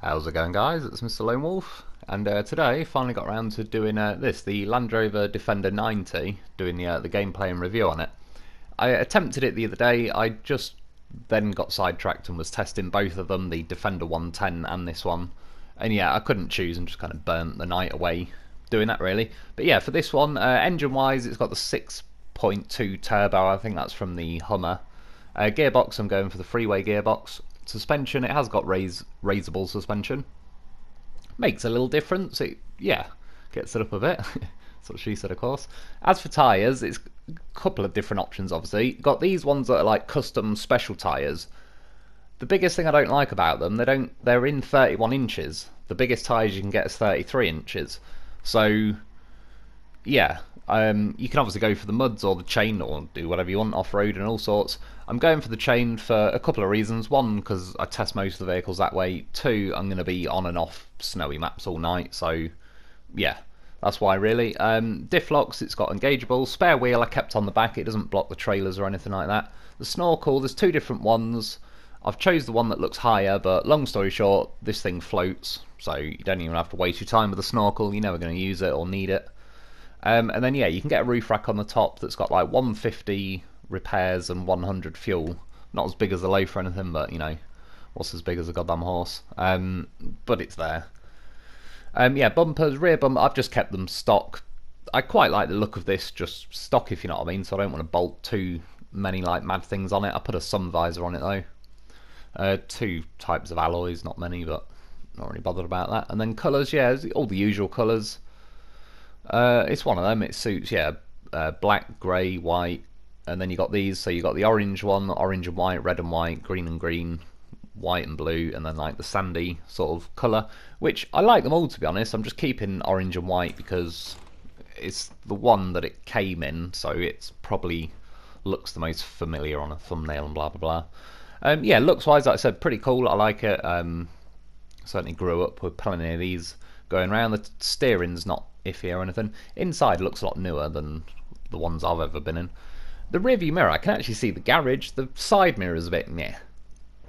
How's it going, guys? It's Mr. Lone Wolf, and today finally got around to doing the Landrover Defender 90, doing the gameplay and review on it. I attempted it the other day. I just then got sidetracked and was testing both of them, the Defender 110 and this one, and yeah, I couldn't choose and just kind of burnt the night away doing that really. But yeah, for this one, engine-wise, it's got the 6.2 turbo. I think that's from the Hummer. Gearbox, I'm going for the freeway gearbox. Suspension, it has got raisable suspension. Makes a little difference. It, yeah, gets it up a bit. That's what she said, of course. As for tyres, it's a couple of different options, obviously. Got these ones that are like custom special tyres. The biggest thing I don't like about them, they're in 31 inches. The biggest tyres you can get is 33 inches. So, yeah, you can obviously go for the muds or the chain or do whatever you want, off-road and all sorts. I'm going for the chain for a couple of reasons. One, because I test most of the vehicles that way. Two, I'm going to be on and off snowy maps all night, so yeah, that's why really. Diff locks, it's got engageable. Spare wheel I kept on the back, it doesn't block the trailers or anything like that. The snorkel, there's two different ones. I've chose the one that looks higher, but long story short, this thing floats, so you don't even have to waste your time with the snorkel. You're never going to use it or need it. And then yeah, you can get a roof rack on the top that's got like 150 repairs and 100 fuel. Not as big as the loaf or anything, but you know, what's as big as a goddamn horse? But it's there. Yeah, bumpers, rear bumper, I've just kept them stock. I quite like the look of this, just stock if you know what I mean, so I don't want to bolt too many like mad things on it. I put a sun visor on it though. Two types of alloys, not many, but not really bothered about that. And then colours, yeah, all the usual colours. It's one of them, it suits, yeah, black, grey, white, and then you got these, so you got the orange one, orange and white, red and white, green, white and blue, and then like the sandy sort of colour, which I like them all to be honest. I'm just keeping orange and white because it's the one that it came in, so it's probably looks the most familiar on a thumbnail and blah blah blah. Yeah, looks wise, like I said, pretty cool, I like it. Certainly grew up with plenty of these going around. The steering's not iffy or anything. Inside looks a lot newer than the ones I've ever been in. The rear view mirror, I can actually see the garage. The side mirror is a bit meh.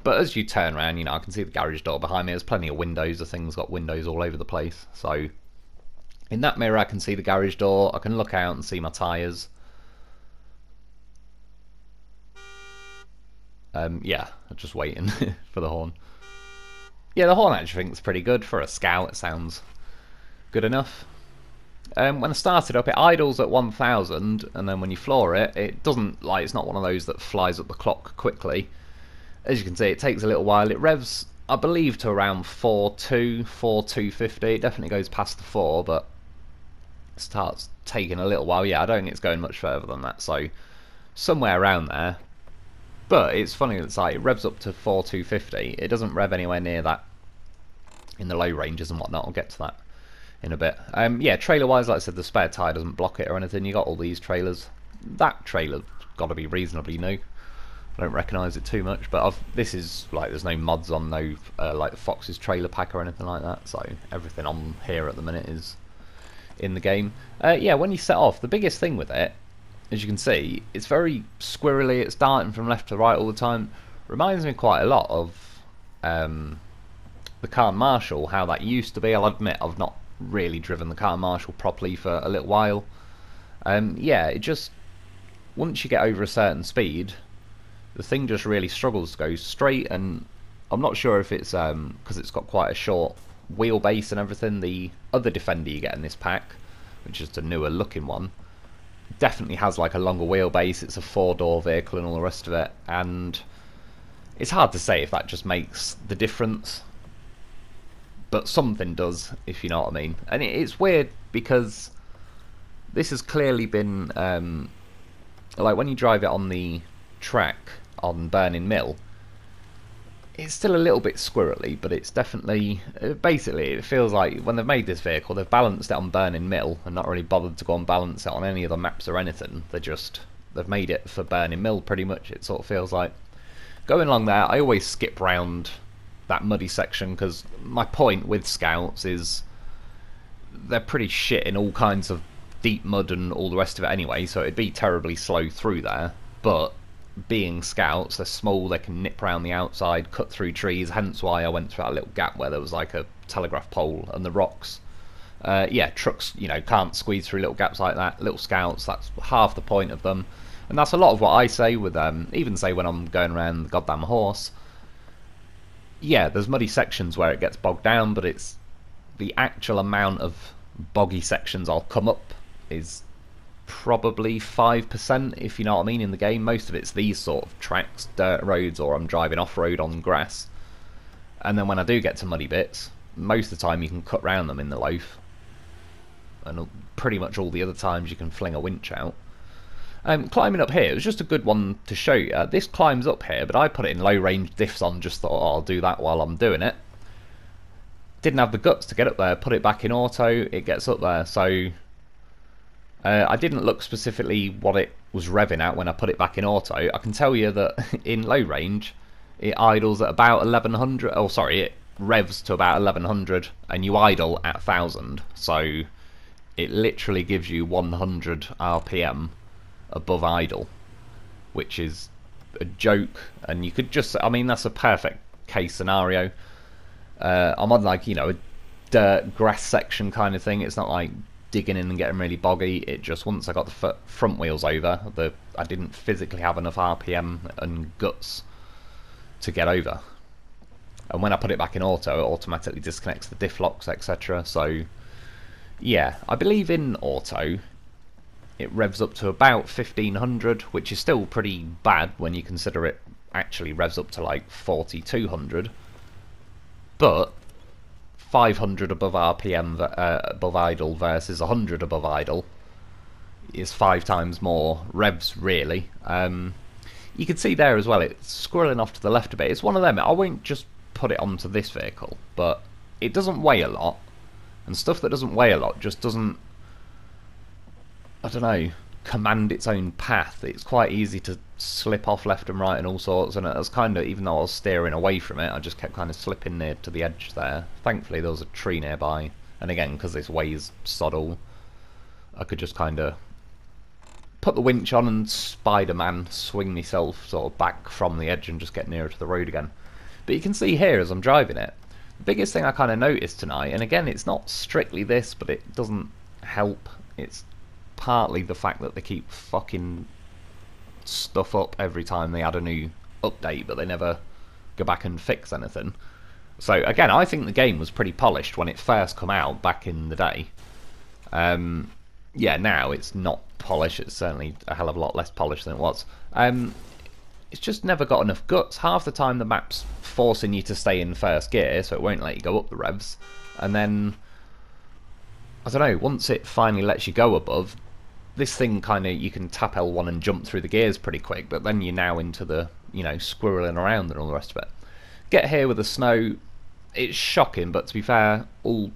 But as you turn around, you know, I can see the garage door behind me. There's plenty of windows. The thing's got windows all over the place. So in that mirror I can see the garage door. I can look out and see my tyres. Yeah, I'm just waiting for the horn. Yeah, the horn I actually think is pretty good. For a Scout, it sounds good enough. When I started up, it idles at 1000, and then when you floor it, it doesn't, like, it's not one of those that flies up the clock quickly. As you can see, it takes a little while. It revs, I believe, to around 4.250. It definitely goes past the 4, but it starts taking a little while. Yeah, I don't think it's going much further than that, so somewhere around there. But it's funny, it's like, it revs up to 4.250. It doesn't rev anywhere near that in the low ranges and whatnot. I'll get to that in a bit. Yeah, trailer wise, like I said, the spare tyre doesn't block it or anything. You got all these trailers. That trailer's got to be reasonably new. I don't recognise it too much, but this is like, there's no mods on, no like Fox's trailer pack or anything like that, so everything on here at the minute is in the game. Yeah, when you set off, the biggest thing with it, as you can see, it's very squirrely. It's darting from left to right all the time. Reminds me quite a lot of the Car Marshal, how that used to be. I'll admit I've not really driven the Car Marshal properly for a little while. Yeah, it just, once you get over a certain speed, the thing just really struggles to go straight, and I'm not sure if it's because it's got quite a short wheelbase and everything. The other Defender you get in this pack, which is the newer looking one, definitely has like a longer wheelbase. It's a 4-door vehicle and all the rest of it, and it's hard to say if that just makes the difference, but something does, if you know what I mean. And it's weird because this has clearly been like when you drive it on the track on Burning Mill, it's still a little bit squirrely, but it's definitely, basically it feels like when they've made this vehicle, they've balanced it on Burning Mill and not really bothered to go and balance it on any other maps or anything. They've made it for Burning Mill pretty much, it sort of feels like. Going along there, I always skip round that muddy section, because my point with Scouts is they're pretty shit in all kinds of deep mud and all the rest of it anyway, so it'd be terribly slow through there. But being scouts, they're small, they can nip around the outside, cut through trees, hence why I went through that little gap where there was like a telegraph pole and the rocks. Yeah, trucks, can't squeeze through little gaps like that. Little scouts, that's half the point of them. And that's a lot of what I say with, even say when I'm going around the goddamn horse. Yeah, there's muddy sections where it gets bogged down, but it's the actual amount of boggy sections I'll come up is probably 5%, if you know what I mean, in the game. Most of it's these sort of tracks, dirt roads, or I'm driving off-road on grass. And then when I do get to muddy bits, most of the time you can cut round them in the loaf. And pretty much all the other times you can fling a winch out. Climbing up here, it was just a good one to show you. This climbs up here, but I put it in low range diffs on, just thought, oh, I'll do that while I'm doing it. Didn't have the guts to get up there, put it back in auto, it gets up there. So I didn't look specifically what it was revving at when I put it back in auto. I can tell you that in low range, it idles at about 1100, oh sorry, it revs to about 1100, and you idle at 1000. So it literally gives you 100 RPM above idle, which is a joke. And you could just, I mean, that's a perfect case scenario. I'm on like, a dirt grass section kind of thing. It's not like digging in and getting really boggy. It just, once I got the front wheels over, I didn't physically have enough RPM and guts to get over. And when I put it back in auto, it automatically disconnects the diff locks, etc. So yeah, I believe in auto it revs up to about 1500, which is still pretty bad when you consider it actually revs up to like 4200. But 500 above RPM above idle versus 100 above idle is 5 times more revs, really. You can see there as well, it's squirreling off to the left a bit. It's one of them, I won't just put it onto this vehicle, but it doesn't weigh a lot, and stuff that doesn't weigh a lot just doesn't, I don't know, command its own path. It's quite easy to slip off left and right and all sorts, and it was kind of, even though I was steering away from it, I just kept kind of slipping near to the edge there. Thankfully there was a tree nearby, and again, because this weighs sod all, I could just kind of put the winch on and Spider-Man swing myself sort of back from the edge and just get nearer to the road again. But you can see here as I'm driving it, the biggest thing I kind of noticed tonight, and again it's not strictly this, but it doesn't help, it's partly the fact that they keep fucking stuff up every time they add a new update, but they never go back and fix anything. So again, I think the game was pretty polished when it first come out back in the day. Yeah, now it's not polished, it's certainly a hell of a lot less polished than it was. It's just never got enough guts. Half the time the map's forcing you to stay in first gear, so it won't let you go up the revs, and then, I don't know, once it finally lets you go above, this thing kind of, you can tap L1 and jump through the gears pretty quick, but then you're now into the, squirreling around and all the rest of it. Get here with the snow, it's shocking, but to be fair,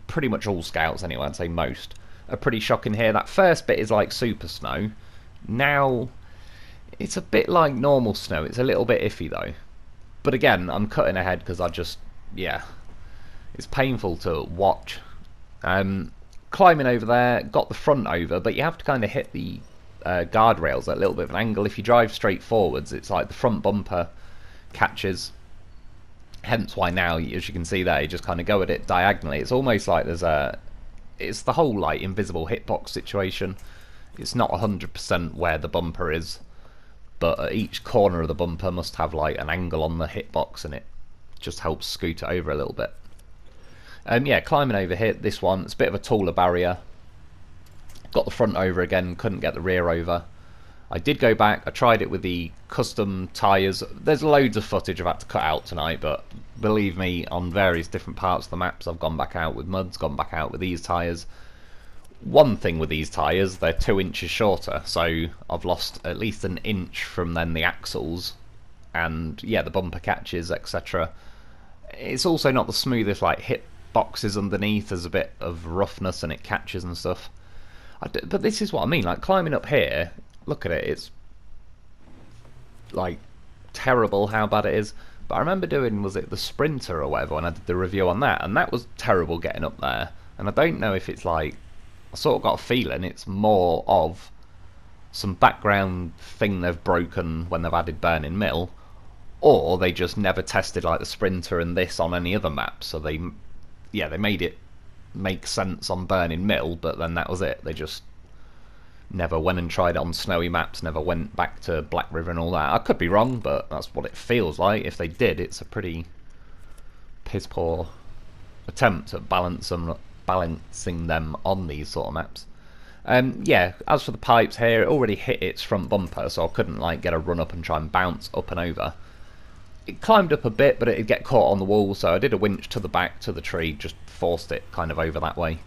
pretty much all scouts anyway, I'd say most, are pretty shocking here. That first bit is like super snow. Now, it's a bit like normal snow, it's a little bit iffy though. But again, I'm cutting ahead because I just, yeah, it's painful to watch. Climbing over there, got the front over, but you have to kind of hit the guardrails at a little bit of an angle. If you drive straight forwards, it's like the front bumper catches, hence why now, as you can see there, you just kind of go at it diagonally. It's almost like there's it's the whole like invisible hitbox situation. It's not 100% where the bumper is, but at each corner of the bumper must have like an angle on the hitbox, and it just helps scoot it over a little bit. Yeah, climbing over here, this one, it's a bit of a taller barrier. Got the front over again, couldn't get the rear over. I did go back, I tried it with the custom tyres. There's loads of footage I've had to cut out tonight, but believe me, on various different parts of the maps I've gone back out with muds, gone back out with these tyres. One thing with these tyres, they're 2 inches shorter, so I've lost at least an inch from then the axles, and yeah, the bumper catches, etc. It's also not the smoothest like hip boxes underneath, there's a bit of roughness and it catches and stuff. But this is what I mean, like climbing up here, look at it, it's like terrible how bad it is. But I remember doing, was it the Sprinter or whatever, when I did the review on that, and that was terrible getting up there. And I don't know if it's like, I sort of got a feeling it's more of some background thing they've broken when they've added Burning Mill, or they just never tested like the Sprinter and this on any other map. So they made it make sense on Burning Mill, but then that was it. They just never went and tried it on snowy maps, never went back to Black River and all that. I could be wrong, but that's what it feels like. If they did, it's a pretty piss poor attempt at balancing them on these sort of maps. Yeah, as for the pipes here, it already hit its front bumper, so I couldn't like get a run up and try and bounce up and over. It climbed up a bit, but it'd get caught on the wall, so I did a winch to the back to the tree, just forced it kind of over that way.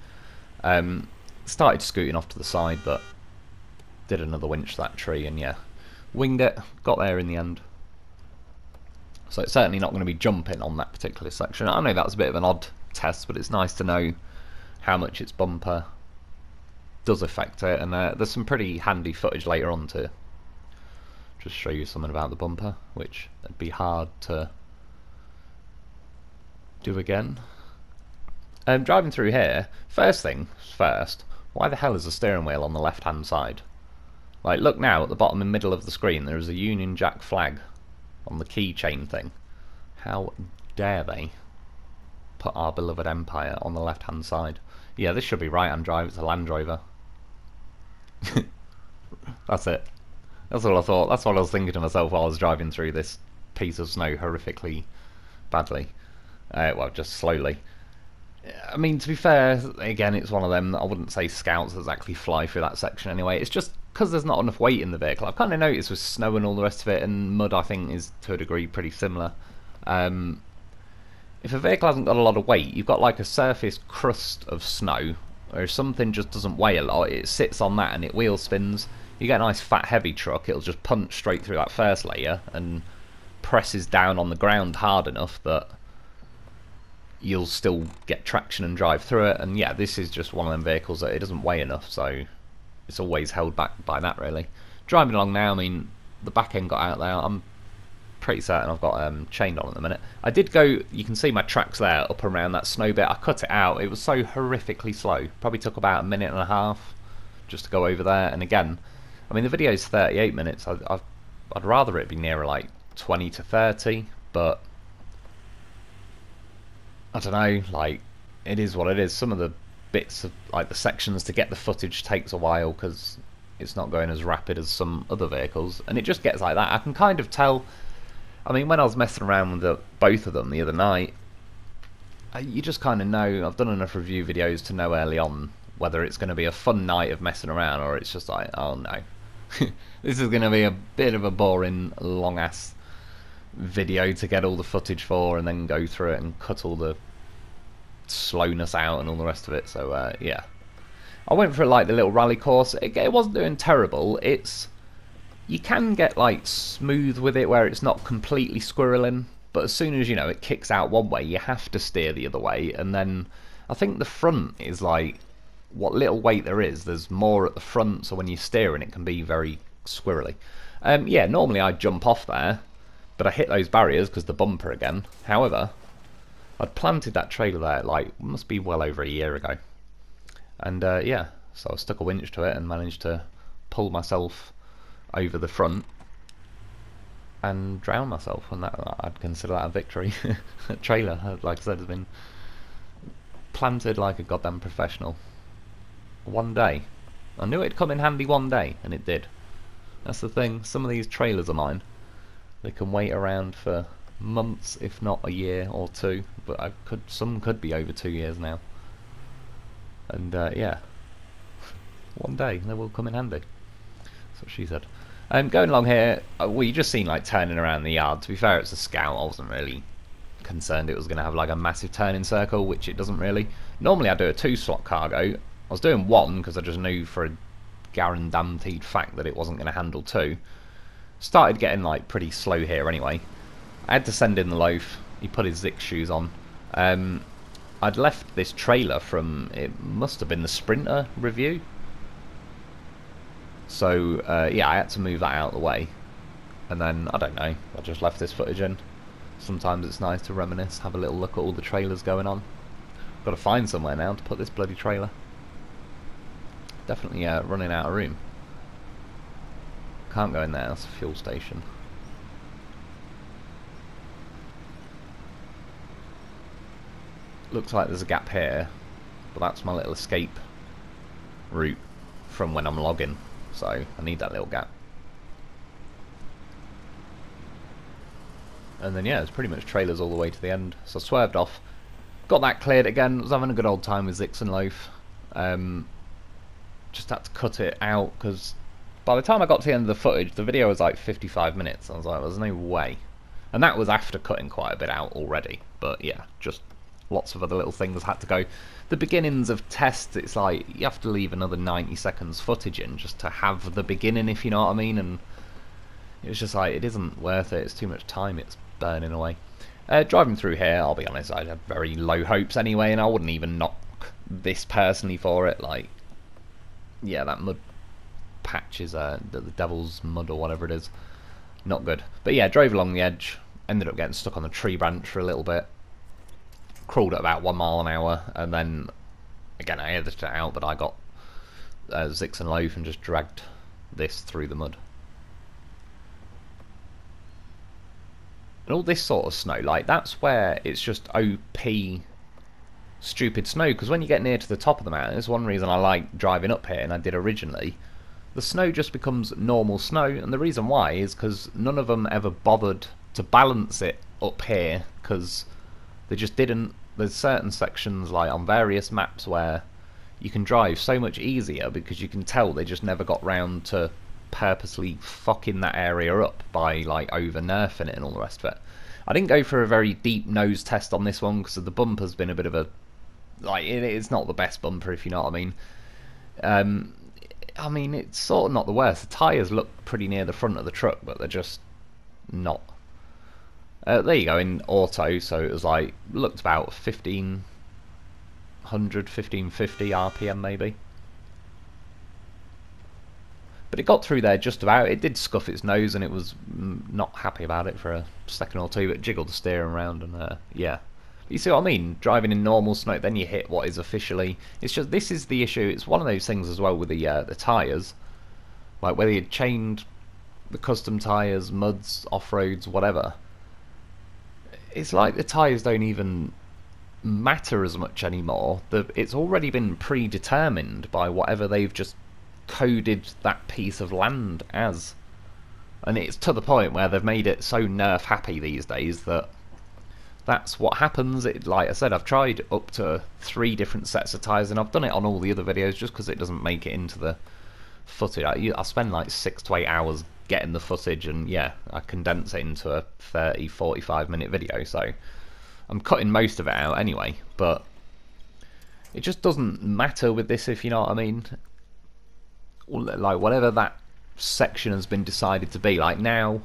Started scooting off to the side, but did another winch to that tree, and yeah, winged it, got there in the end. So it's certainly not going to be jumping on that particular section. I know that's a bit of an odd test, but it's nice to know how much its bumper does affect it, and there's some pretty handy footage later on to just show you something about the bumper, which would be hard to do again. Driving through here, first thing first, why the hell is the steering wheel on the left hand side? Like, look now at the bottom and middle of the screen, there is a Union Jack flag on the keychain thing. How dare they put our beloved Empire on the left hand side? Yeah, this should be right hand drive, it's a Landrover. That's it. That's all I thought. That's what I was thinking to myself while I was driving through this piece of snow horrifically badly. Well, just slowly. I mean, to be fair, again, it's one of them that I wouldn't say Scouts exactly fly through that section anyway. It's just because there's not enough weight in the vehicle. I've kind of noticed with snow and all the rest of it, and mud I think is to a degree pretty similar. If a vehicle hasn't got a lot of weight, you've got like a surface crust of snow, or if something just doesn't weigh a lot, it sits on that and it wheel spins. You get a nice fat heavy truck, it'll just punch straight through that first layer and presses down on the ground hard enough that you'll still get traction and drive through it. And yeah, this is just one of them vehicles that it doesn't weigh enough, so it's always held back by that really. Driving along now, I mean, the back end got out there. I'm pretty certain I've got chained on at the minute. I did go, you can see my tracks there up around that snow bit. I cut it out, it was so horrifically slow. Probably took about a minute and a half just to go over there. And again, I mean, the video's 38 minutes. I'd rather it be nearer like 20 to 30, but I don't know, like, it is what it is. Some of the bits of, like, the sections to get the footage takes a while because it's not going as rapid as some other vehicles, and it just gets like that. I can kind of tell, I mean, when I was messing around with both of them the other night, you just kind of know. I've done enough review videos to know early on whether it's going to be a fun night of messing around or it's just like, oh no, this is going to be a bit of a boring, long-ass video to get all the footage for and then go through it and cut all the slowness out and all the rest of it. So yeah, I went for like the little rally course. It wasn't doing terrible. You can get like smooth with it where it's not completely squirreling, but as soon as, you know, it kicks out one way, you have to steer the other way. And then I think the front is like, what little weight there is, there's more at the front, so when you're steering it can be very squirrely. Yeah, normally I'd jump off there, but I hit those barriers because the bumper again. However, I'd planted that trailer there like, must be well over a year ago, and yeah, so I stuck a winch to it and managed to pull myself over the front and drown myself, and that, I'd consider that a victory. That trailer, like I said, has been planted like a goddamn professional. One day. I knew it'd come in handy one day, and it did. That's the thing, some of these trailers of mine, they can wait around for months, if not a year or two, but some could be over 2 years now. And yeah, one day they will come in handy. That's what she said. Going along here, well, you just seen like turning around the yard. To be fair, it's a Scout. I wasn't really concerned it was going to have like a massive turning circle, which it doesn't really. Normally I do a 2-slot cargo. I was doing 1 because I just knew for a guaranteed fact that it wasn't going to handle 2. Started getting like pretty slow here anyway. I had to send in the loaf. He put his Zix shoes on. I'd left this trailer from, it must have been the Sprinter review. So yeah, I had to move that out of the way. And then, I don't know, I just left this footage in. Sometimes it's nice to reminisce, have a little look at all the trailers going on. Got to find somewhere now to put this bloody trailer. Definitely running out of room. Can't go in there, that's a fuel station. Looks like there's a gap here, but that's my little escape route from when I'm logging, so I need that little gap. And then yeah, it's pretty much trailers all the way to the end. So I swerved off, got that cleared again, was having a good old time with Zix and Loaf. Just had to cut it out, because by the time I got to the end of the footage, the video was like 55 minutes. I was like, there's no way. And that was after cutting quite a bit out already. But yeah, just lots of other little things had to go. The beginnings of tests, it's like, you have to leave another 90 seconds footage in just to have the beginning, if you know what I mean. And it was just like, it isn't worth it, it's too much time it's burning away. Driving through here, I'll be honest, I had very low hopes anyway, and I wouldn't even knock this personally for it. Like, yeah, that mud patch is the devil's mud or whatever it is. Not good. But yeah, drove along the edge, ended up getting stuck on a tree branch for a little bit. Crawled at about 1 mile an hour, and then, again, I edited it out, but I got Zix and Loaf and just dragged this through the mud. And all this sort of snow, like, that's where it's just OP stupid snow, because when you get near to the top of the mountain, it's one reason I like driving up here, and I did originally, the snow just becomes normal snow, and the reason why is because none of them ever bothered to balance it up here, because they just didn't. There's certain sections, like on various maps, where you can drive so much easier because you can tell they just never got round to purposely fucking that area up by like over nerfing it and all the rest of it. I didn't go for a very deep nose test on this one because the bumper's been a bit of a, like, it's not the best bumper, if you know what I mean. It's sort of not the worst. The tyres look pretty near the front of the truck, but they're just not. There you go, in auto, so it was like, looked about 1500, 1550 RPM maybe. But it got through there just about. It did scuff its nose, and it was not happy about it for a second or two, but jiggled the steering around, and yeah. You see what I mean? Driving in normal snow, then you hit what is officially... It's just, this is the issue. It's one of those things as well with the tyres. Like, whether you chained the custom tyres, muds, off-roads, whatever. It's like the tyres don't even matter as much anymore. It's already been predetermined by whatever they've just coded that piece of land as. And it's to the point where they've made it so nerf happy these days that that's what happens. Like I said, I've tried up to 3 different sets of tyres, and I've done it on all the other videos just because it doesn't make it into the footage. I spend like 6 to 8 hours getting the footage, and yeah, I condense it into a 30-45 minute video, so I'm cutting most of it out anyway. But it just doesn't matter with this, if you know what I mean. Like, whatever that section has been decided to be, like now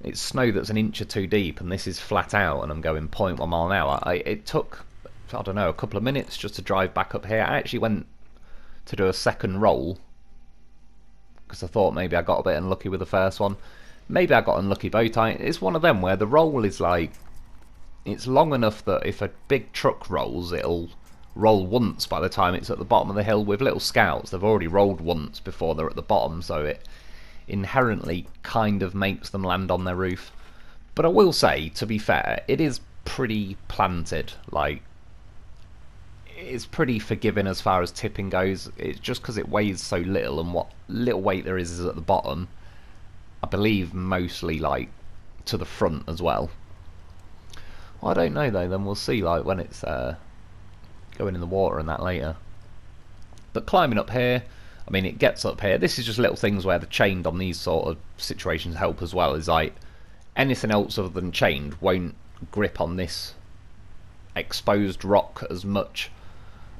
it's snow that's an inch or 2 deep, and this is flat out, and I'm going 0.1 mile an hour. It took, I don't know, a couple of minutes just to drive back up here. I actually went to do a second roll because I thought maybe I got a bit unlucky with the first one. Maybe I got unlucky both times. It's one of them where the roll is like, it's long enough that if a big truck rolls, it'll roll once by the time it's at the bottom of the hill. With little scouts, they've already rolled once before they're at the bottom, so it inherently kind of makes them land on their roof. But I will say, to be fair, it is pretty planted. Like, it's pretty forgiving as far as tipping goes. It's just because it weighs so little, and what little weight there is at the bottom, I believe mostly like to the front as well. Well, I don't know though, then we'll see like when it's going in the water and that later. But climbing up here, I mean, it gets up here. This is just little things where the chained on these sort of situations help as well. Is like anything else other than chained won't grip on this exposed rock as much,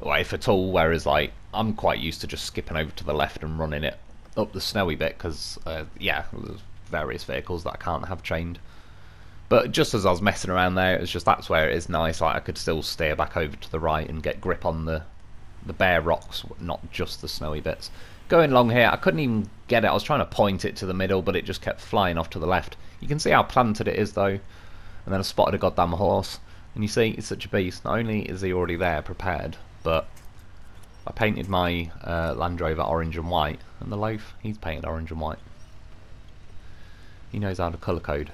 or if at all. Whereas like I'm quite used to just skipping over to the left and running it up the snowy bit because yeah, there's various vehicles that I can't have chained. But just as I was messing around there, it was just, that's where it is nice. Like I could still steer back over to the right and get grip on the bare rocks, not just the snowy bits. Going along here, I couldn't even get it. I was trying to point it to the middle, but it just kept flying off to the left. You can see how planted it is though. And then I spotted a goddamn horse, and you see, it's such a beast. Not only is he already there prepared, but I painted my Landrover orange and white, and the Loaf, he's painted orange and white. He knows how to colour code.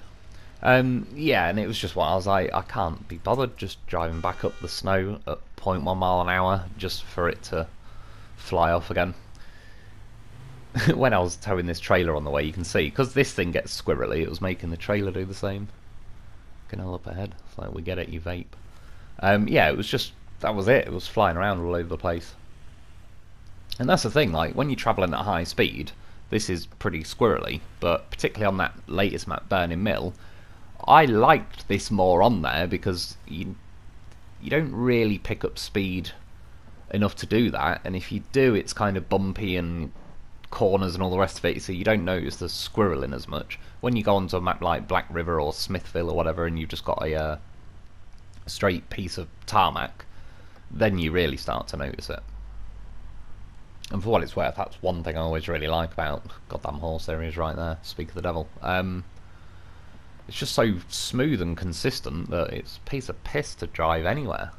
Yeah, and it was just what I was like, I can't be bothered just driving back up the snow at 0.1 mile an hour just for it to fly off again. When I was towing this trailer on the way, you can see, because this thing gets squirrely, it was making the trailer do the same. Canal up ahead. It's like, we get it, you vape. Yeah, it was just, that was it. It was flying around all over the place. And that's the thing, like, when you're travelling at high speed, this is pretty squirrely, but particularly on that latest map, Burning Mill, I liked this more on there because you don't really pick up speed enough to do that, and if you do, it's kind of bumpy and corners and all the rest of it, so you don't notice the squirreling as much. When you go onto a map like Black River or Smithville or whatever, and you've just got a straight piece of tarmac, then you really start to notice it. And for what it's worth, that's one thing I always really like about goddamn horse areas right there. Speak of the devil. It's just so smooth and consistent that it's a piece of piss to drive anywhere.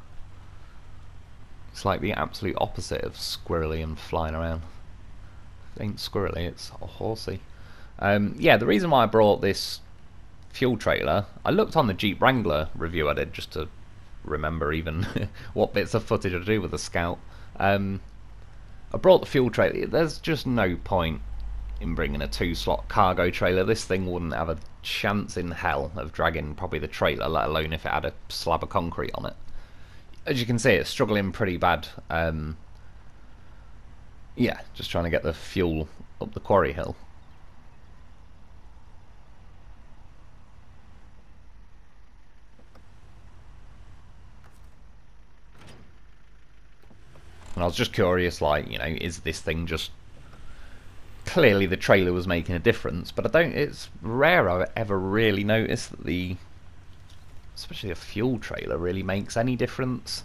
It's like the absolute opposite of squirrely and flying around. It ain't squirrely, it's horsey. Yeah, the reason why I brought this fuel trailer, I looked on the Jeep Wrangler review I did just to remember even what bits of footage I do with the Scout. I brought the fuel trailer. There's just no point in bringing a 2-slot cargo trailer. This thing wouldn't have a chance in hell of dragging probably the trailer, let alone if it had a slab of concrete on it. As you can see, it's struggling pretty bad. Yeah, just trying to get the fuel up the quarry hill. And I was just curious, like, you know, is this thing just... Clearly the trailer was making a difference, but it's rare I've ever really noticed that especially a fuel trailer, really makes any difference.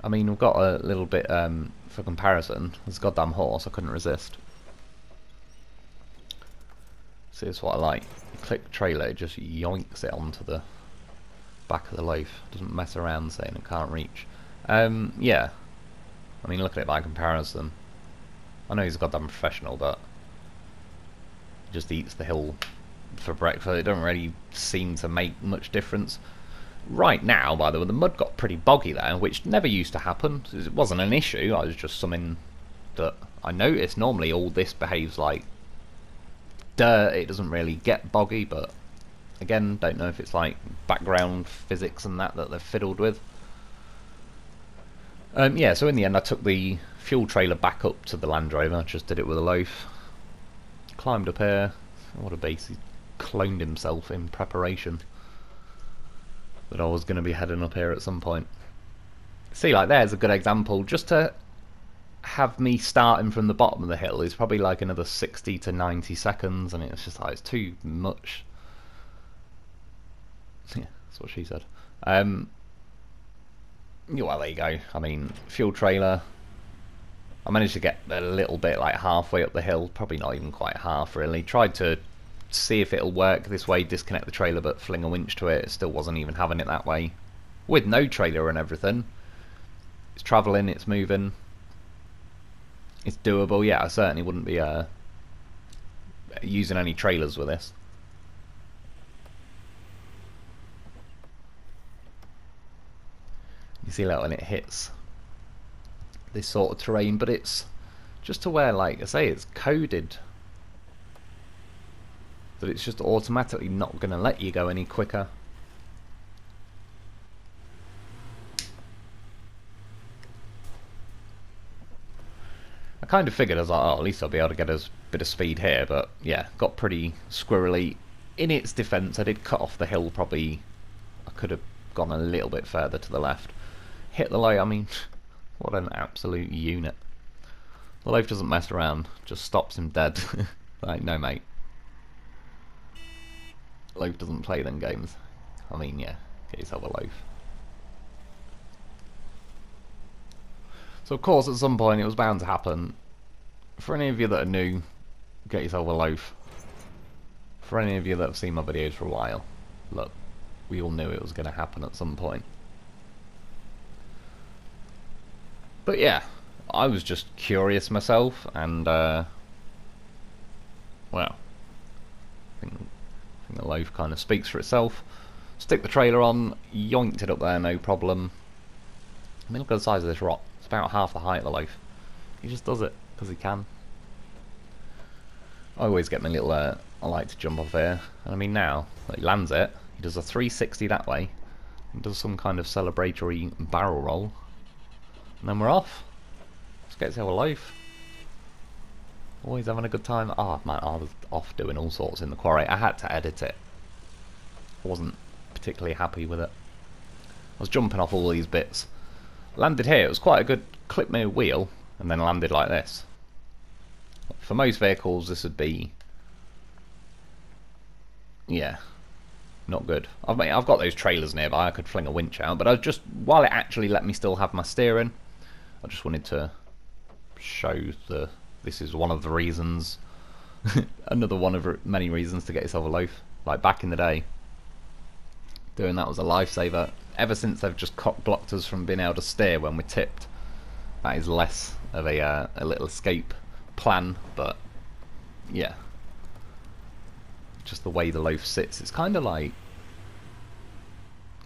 I mean, we've got a little bit, for comparison, this goddamn horse, I couldn't resist. See, that's what I like. You click trailer, it just yoinks it onto the back of the loaf. Doesn't mess around saying it can't reach. Yeah. I mean, look at it by comparison. I know he's a goddamn professional, but he just eats the hill for breakfast. It doesn't really seem to make much difference. Right now, by the way, the mud got pretty boggy there, which never used to happen. It wasn't an issue, it was just something that I noticed. Normally all this behaves like dirt, it doesn't really get boggy, but again, don't know if it's like background physics and that they've fiddled with. Yeah, so in the end I took the fuel trailer back up to the Landrover, just did it with a loaf. Climbed up here, what a base, he cloned himself in preparation that I was going to be heading up here at some point. See, like there's a good example, just to have me starting from the bottom of the hill is probably like another 60 to 90 seconds, and it's just like, it's too much. Yeah, that's what she said. Well, there you go. I mean, fuel trailer. I managed to get a little bit like halfway up the hill, probably not even quite half really. Tried to see if it'll work this way, disconnect the trailer but fling a winch to it. It still wasn't even having it that way. With no trailer and everything. It's travelling, it's moving. It's doable. Yeah, I certainly wouldn't be using any trailers with this. You see that when it hits this sort of terrain, but it's just to where, like I say, it's coded that it's just automatically not going to let you go any quicker. I kind of figured, I was like, oh, at least I'll be able to get a bit of speed here, but yeah, got pretty squirrely. In its defence, I did cut off the hill probably. I could have gone a little bit further to the left. Hit the loaf, I mean, what an absolute unit. The loaf doesn't mess around, just stops him dead. Like, no mate. Loaf doesn't play them games. I mean, yeah, get yourself a loaf. So of course at some point it was bound to happen. For any of you that are new, get yourself a loaf. For any of you that have seen my videos for a while, look, we all knew it was going to happen at some point. But yeah, I was just curious myself, and well, think the loaf kind of speaks for itself. Stick the trailer on, yoinked it up there, no problem. I mean, look at the size of this rock. It's about half the height of the loaf. He just does it because he can. I always get my little, I like to jump off here. And I mean now, that he lands it, he does a 360 that way, and does some kind of celebratory barrel roll. And then we're off. Let's get to have a loaf. Always having a good time. Oh man, I was off doing all sorts in the quarry. I had to edit it. I wasn't particularly happy with it. I was jumping off all these bits. Landed here, it was quite a good clip my wheel, and then landed like this. For most vehicles this would be, yeah, not good. I've got those trailers nearby, I could fling a winch out, but I just, while it actually let me still have my steering, I just wanted to show this is one of the reasons, another one of many reasons to get yourself a loaf. Like back in the day, doing that was a lifesaver. Ever since they've just cock-blocked us from being able to steer when we're tipped, that is less of a little escape plan, but yeah. Just the way the loaf sits, it's kind of like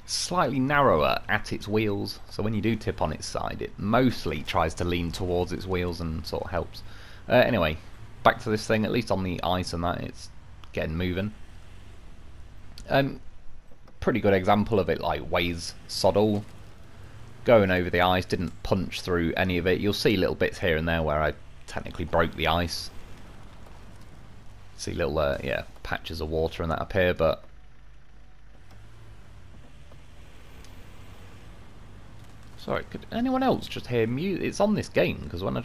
slightly narrower at its wheels, so when you do tip on its side it mostly tries to lean towards its wheels and sort of helps. Anyway, back to this thing, at least on the ice and that, it's getting moving. Pretty good example of it, like weighs sod all. Going over the ice, didn't punch through any of it. You'll see little bits here and there where I technically broke the ice. See little yeah, patches of water and that up here, but sorry, could anyone else just hear music? It's on this game, because when I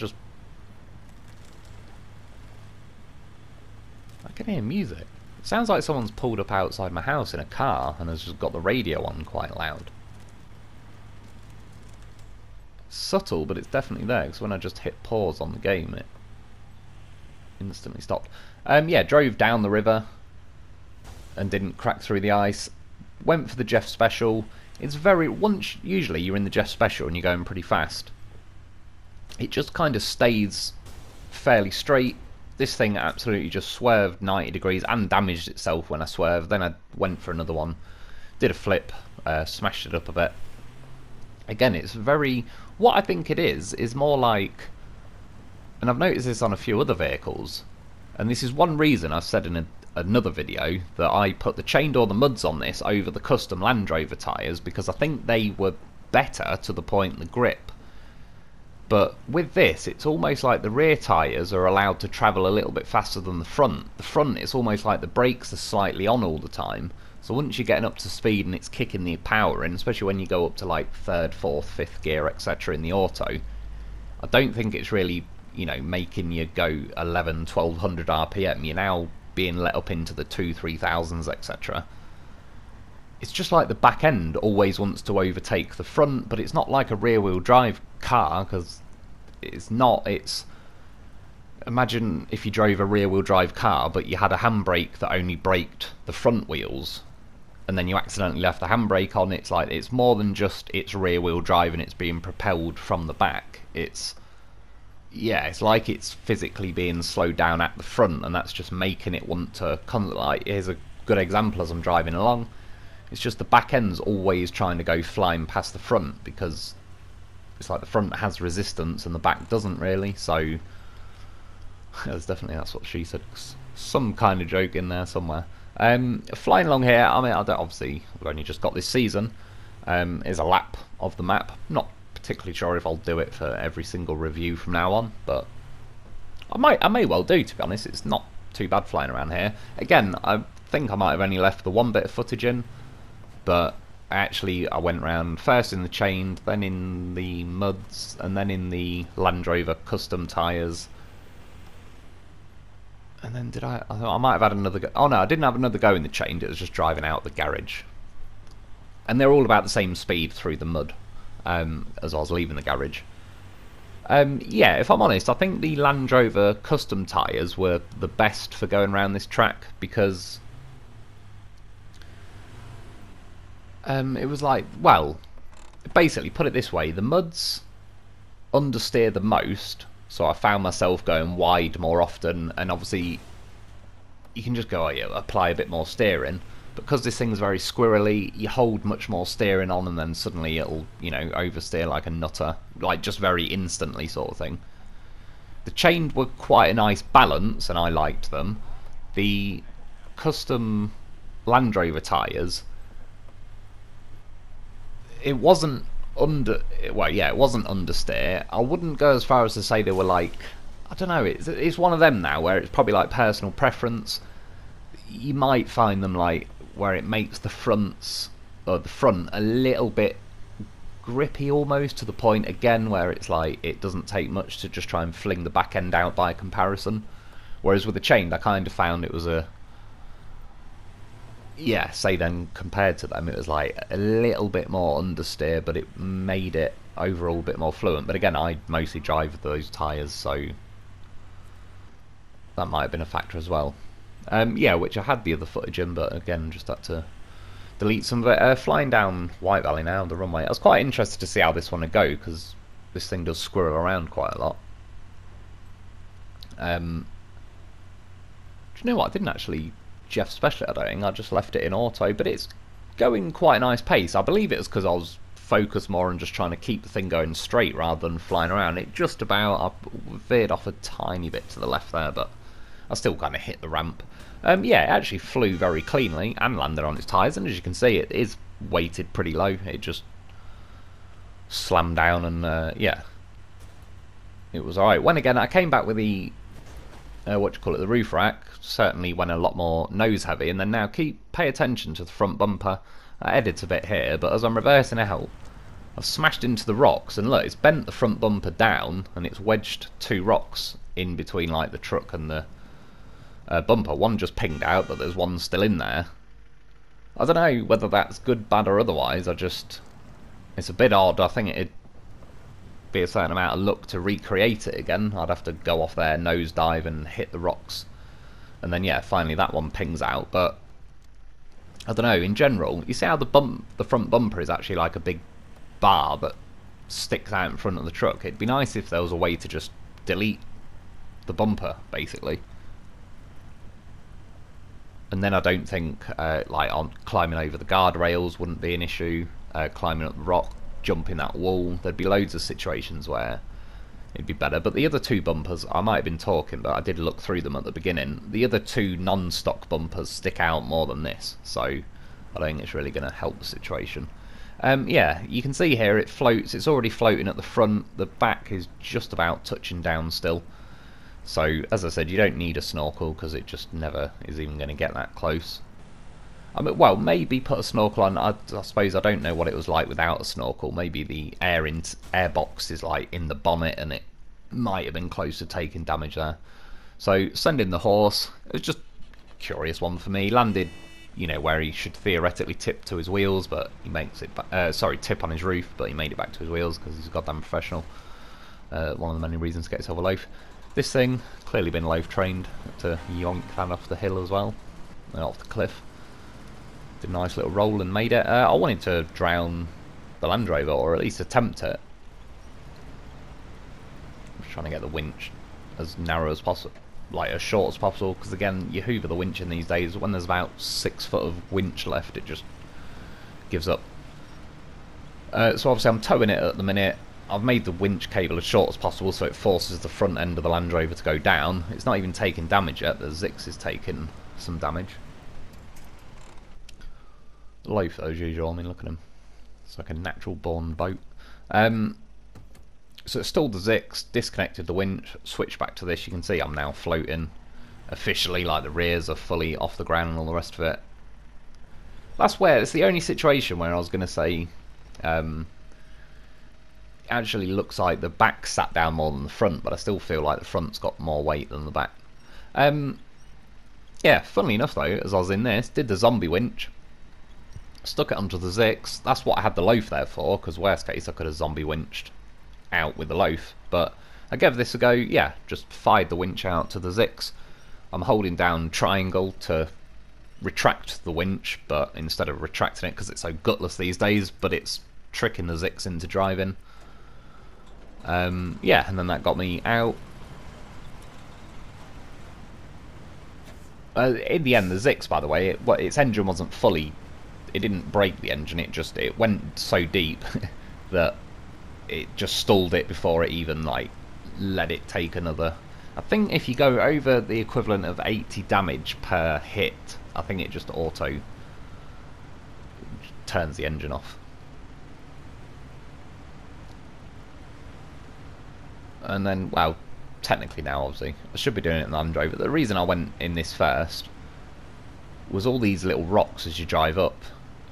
can hear music. It sounds like someone's pulled up outside my house in a car and has just got the radio on quite loud. It's subtle, but it's definitely there, because when I just hit pause on the game it instantly stopped. Yeah, drove down the river and didn't crack through the ice. Went for the Jeff Special. It's very, usually you're in the Jeff Special and you're going pretty fast. It just kind of stays fairly straight. This thing absolutely just swerved 90 degrees and damaged itself when I swerved. Then I went for another one, did a flip, smashed it up a bit. Again, it's very, what I think it is more like, and I've noticed this on a few other vehicles, and this is one reason I've said in another video that I put the chained or the muds on this over the custom Landrover tyres, because I think they were better to the point the grip. But with this, it's almost like the rear tyres are allowed to travel a little bit faster than the front. The front, it's almost like the brakes are slightly on all the time. So once you're getting up to speed and it's kicking the power in, especially when you go up to like 3rd, 4th, 5th gear, etc. in the auto, I don't think it's really, you know, making you go 11, 1200 RPM. You're now being let up into the 2-3,000s, etc. It's just like the back end always wants to overtake the front, but it's not like a rear-wheel drive car, because it's not. It's, imagine if you drove a rear-wheel drive car, but you had a handbrake that only braked the front wheels, and then you accidentally left the handbrake on. It's like, it's more than just it's rear-wheel drive and it's being propelled from the back. It's, yeah, it's like it's physically being slowed down at the front, and that's just making it want to come. Like, here's a good example as I'm driving along. It's just the back end's always trying to go flying past the front, because it's like the front has resistance and the back doesn't really. So that's definitely, that's what she said. Some kind of joke in there somewhere. Flying along here, I mean, I don't, obviously we've only just got this season. Is a lap of the map. Not particularly sure if I'll do it for every single review from now on, but I may well do, to be honest. It's not too bad flying around here. Again, I think I might have only left the one bit of footage in, but actually I went around first in the chained, then in the muds, and then in the Landrover custom tyres. And then I thought I might have had another go. Oh no, I didn't have another go in the chained, it was just driving out the garage. And they're all about the same speed through the mud as I was leaving the garage. Yeah, if I'm honest, I think the Landrover custom tyres were the best for going around this track, because it was like, well, basically, put it this way, the muds understeer the most, so I found myself going wide more often, and obviously you can just go, oh yeah, apply a bit more steering. Because this thing's very squirrely, you hold much more steering on and then suddenly it'll, you know, oversteer like a nutter. Like, just very instantly sort of thing. The chains were quite a nice balance, and I liked them. The custom Landrover tyres, it wasn't well, yeah, it wasn't understeer. I wouldn't go as far as to say they were like, I don't know, it's one of them now where it's probably like personal preference. You might find them like where it makes the fronts, or the front, a little bit grippy almost, to the point again where it's like it doesn't take much to just try and fling the back end out by comparison. Whereas with the chain, I kind of found it was a, yeah, say then compared to them, it was like a little bit more understeer, but it made it overall a bit more fluent. But again, I mostly drive those tyres, so that might have been a factor as well. Yeah, which I had the other footage in, but again, just had to delete some of it. Flying down White Valley now, the runway. I was quite interested to see how this one would go, because this thing does squirrel around quite a lot. Do you know what? I didn't actually Jeff special it, I don't think. I just left it in auto, but it's going quite a nice pace. I believe it was because I was focused more on just trying to keep the thing going straight rather than flying around. It just about, I veered off a tiny bit to the left there, but I still kind of hit the ramp. Yeah, it actually flew very cleanly and landed on its tyres, and as you can see, it is weighted pretty low. It just slammed down, and yeah, it was alright. When again, I came back with the the roof rack, certainly went a lot more nose heavy, and then now pay attention to the front bumper. I edit a bit here, but as I'm reversing out, I've smashed into the rocks, and look, it's bent the front bumper down, and it's wedged two rocks in between like the truck and the bumper. One just pinged out, but there's one still in there. I don't know whether that's good, bad, or otherwise. It's a bit odd. I think it'd be a certain amount of luck to recreate it again. I'd have to go off there, nosedive, and hit the rocks, and then yeah, finally that one pings out. But I don't know. In general, you see how the front bumper is actually like a big bar that sticks out in front of the truck. It'd be nice if there was a way to just delete the bumper, basically. And then I don't think like on climbing over the guardrails wouldn't be an issue. Climbing up the rock, jumping that wall, there'd be loads of situations where it'd be better. But the other two bumpers, I might have been talking, but I did look through them at the beginning. The other two non-stock bumpers stick out more than this, so I don't think it's really going to help the situation. Yeah, you can see here it floats. It's already floating at the front. The back is just about touching down still. So, as I said, you don't need a snorkel because it just never is even going to get that close. I mean, well, maybe put a snorkel on. I suppose I don't know what it was like without a snorkel. Maybe the air box is like in the bonnet, and it might have been close to taking damage there. So, sending the horse. It was just a curious one for me. Landed, you know, where he should theoretically tip to his wheels, but he makes it back. Sorry, tip on his roof, but he made it back to his wheels because he's a goddamn professional. One of the many reasons to get yourself a loaf. This thing, clearly been loaf trained to yonk that off the hill as well, and off the cliff. Did a nice little roll and made it. I wanted to drown the Landrover, or at least attempt it. Just trying to get the winch as narrow as possible, like as short as possible, because again, you hoover the winch in these days, when there's about 6 foot of winch left, it just gives up. So obviously I'm towing it at the minute. I've made the winch cable as short as possible so it forces the front end of the Landrover to go down. It's not even taking damage yet. The Zix is taking some damage. Loaf as usual. I mean, look at him. It's like a natural born boat. So it stalled the Zix, disconnected the winch, switched back to this. You can see I'm now floating officially, like the rears are fully off the ground and all the rest of it. That's where it's the only situation where I was going to say actually looks like the back sat down more than the front, but I still feel like the front's got more weight than the back. Yeah, funnily enough though, as I was in this, did the zombie winch, stuck it onto the Zix. That's what I had the loaf there for, because worst case I could have zombie winched out with the loaf, but I gave this a go. Yeah, just fired the winch out to the Zix. I'm holding down triangle to retract the winch, but instead of retracting it, because it's so gutless these days, but it's tricking the Zix into driving. Yeah, and then that got me out. In the end, the Zix, by the way, its engine wasn't fully. It didn't break the engine. It went so deep that it just stalled it before it even like let it take another. I think if you go over the equivalent of 80 damage per hit, I think it just auto turns the engine off. And then, well, technically now, obviously, I should be doing it in the Landrover. The reason I went in this first was all these little rocks as you drive up.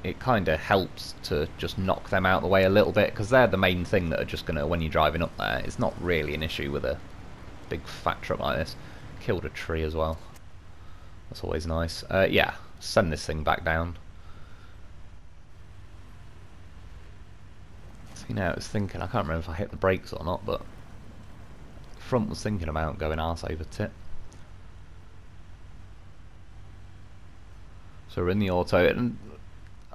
It kind of helps to just knock them out of the way a little bit, because they're the main thing that are just going to, when you're driving up there, it's not really an issue with a big fat truck like this. Killed a tree as well. That's always nice. Yeah, send this thing back down. See, now it's thinking, I can't remember if I hit the brakes or not, but front was thinking about going arse over tit. So we're in the auto, and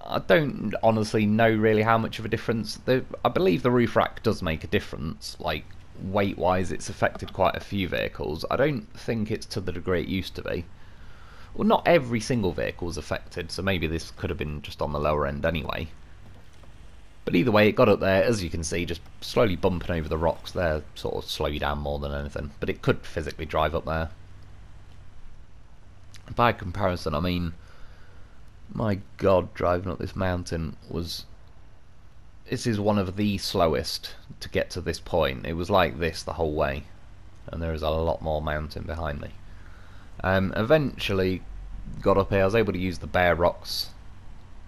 I don't honestly know really how much of a difference. I believe the roof rack does make a difference, like weight wise it's affected quite a few vehicles. I don't think it's to the degree it used to be. Well, not every single vehicle is affected, so maybe this could have been just on the lower end anyway. But either way, it got up there, as you can see, just slowly bumping over the rocks there, sort of slow you down more than anything. But it could physically drive up there. By comparison, I mean, my god, driving up this mountain was... This is one of the slowest to get to this point. It was like this the whole way. And there is a lot more mountain behind me. Eventually got up here. I was able to use the bare rocks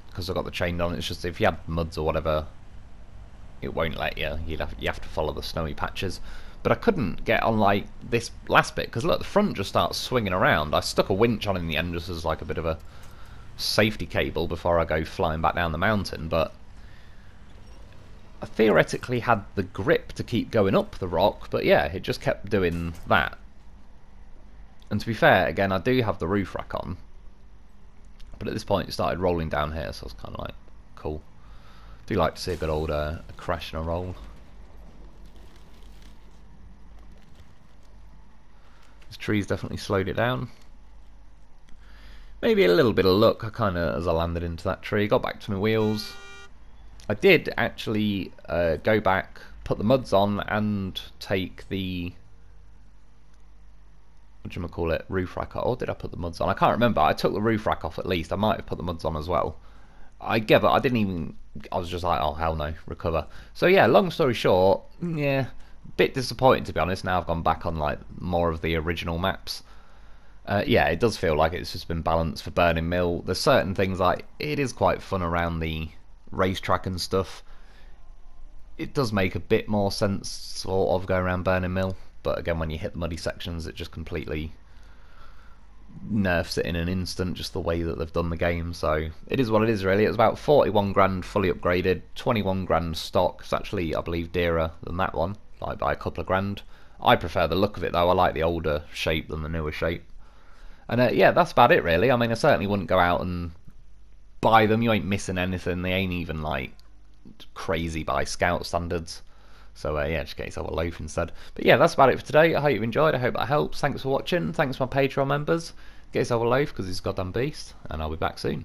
because I got the chain on. It's just if you had muds or whatever, it won't let you. You have to follow the snowy patches. But I couldn't get on like this last bit because look, the front just starts swinging around. I stuck a winch on in the end just as like a bit of a safety cable before I go flying back down the mountain. But I theoretically had the grip to keep going up the rock, but yeah, it just kept doing that. And to be fair, again, I do have the roof rack on, but at this point it started rolling down here, so I was kind of like, cool. Do like to see a good old crash and a roll. This tree's definitely slowed it down. Maybe a little bit of luck, I kind of, as I landed into that tree, got back to my wheels. I did actually go back, put the muds on, and take the... whatchamacallit, roof rack off. Or did I put the muds on? I can't remember. I took the roof rack off at least. I might have put the muds on as well. I didn't even... I was just like, oh hell no, recover. So yeah, long story short, yeah, bit disappointing to be honest. Now I've gone back on like more of the original maps. Yeah, it does feel like it's just been balanced for Burning Mill. There's certain things like, it is quite fun around the racetrack and stuff. It does make a bit more sense sort of going around Burning Mill. But again, when you hit the muddy sections, it just completely nerfs it in an instant, just the way that they've done the game. So it is what it is really. It was about 41 grand fully upgraded, 21 grand stock. It's actually, I believe, dearer than that one, like by a couple of grand. I prefer the look of it though. I like the older shape than the newer shape. And yeah, that's about it really. I mean, I certainly wouldn't go out and buy them. You ain't missing anything. They ain't even like crazy by Scout standards. So yeah, just get yourself a loaf instead. But yeah, that's about it for today. I hope you enjoyed. I hope that helps. Thanks for watching. Thanks to my Patreon members. Get yourself a loaf because he's a goddamn beast. And I'll be back soon.